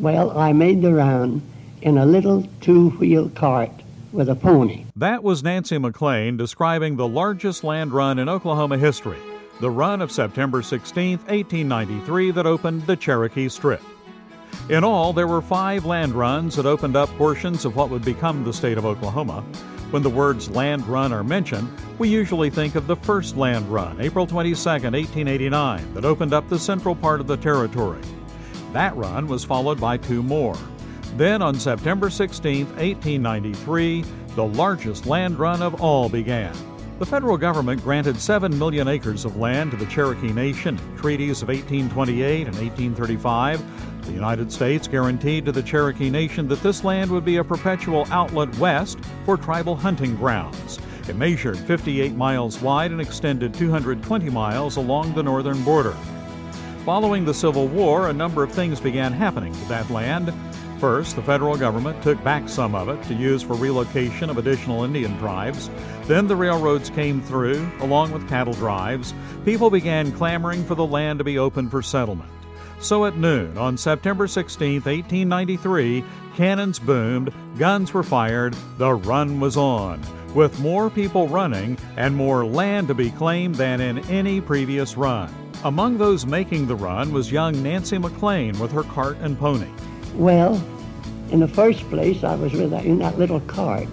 Well, I made the run in a little two-wheel cart with a pony. That was Nancy McLean describing the largest land run in Oklahoma history, the run of September 16, 1893, that opened the Cherokee Strip. In all, there were 5 land runs that opened up portions of what would become the state of Oklahoma. When the words land run are mentioned, we usually think of the first land run, April 22, 1889, that opened up the central part of the territory. That run was followed by 2 more. Then on September 16, 1893, the largest land run of all began. The federal government granted 7 million acres of land to the Cherokee Nation in treaties of 1828 and 1835. The United States guaranteed to the Cherokee Nation that this land would be a perpetual outlet west for tribal hunting grounds. It measured 58 miles wide and extended 220 miles along the northern border. Following the Civil War, a number of things began happening to that land. First, the federal government took back some of it to use for relocation of additional Indian tribes. Then the railroads came through, along with cattle drives. People began clamoring for the land to be open for settlement. So at noon on September 16, 1893, cannons boomed, guns were fired, the run was on, with more people running and more land to be claimed than in any previous run. Among those making the run was young Nancy McLean with her cart and pony. Well, in the first place, I was in that little cart,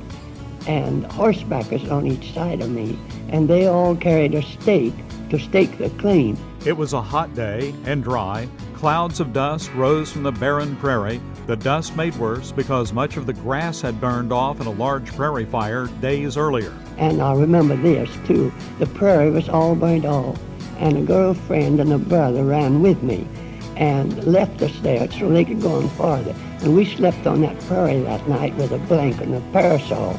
and horsebackers on each side of me, and they all carried a stake to stake the claim. It was a hot day and dry. Clouds of dust rose from the barren prairie. The dust made worse because much of the grass had burned off in a large prairie fire days earlier. And I remember this, too. The prairie was all burnt off, and a girlfriend and a brother ran with me and left us there so they could go on farther. And we slept on that prairie that night with a blanket and a parasol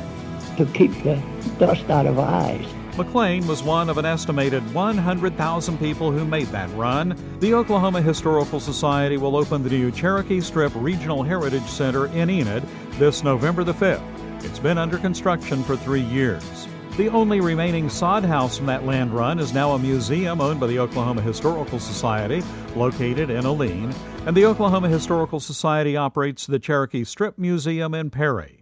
to keep the dust out of our eyes. McLean was one of an estimated 100,000 people who made that run. The Oklahoma Historical Society will open the new Cherokee Strip Regional Heritage Center in Enid this November the 5th. It's been under construction for 3 years. The only remaining sod house from that land run is now a museum owned by the Oklahoma Historical Society, located in Aleen, and the Oklahoma Historical Society operates the Cherokee Strip Museum in Perry.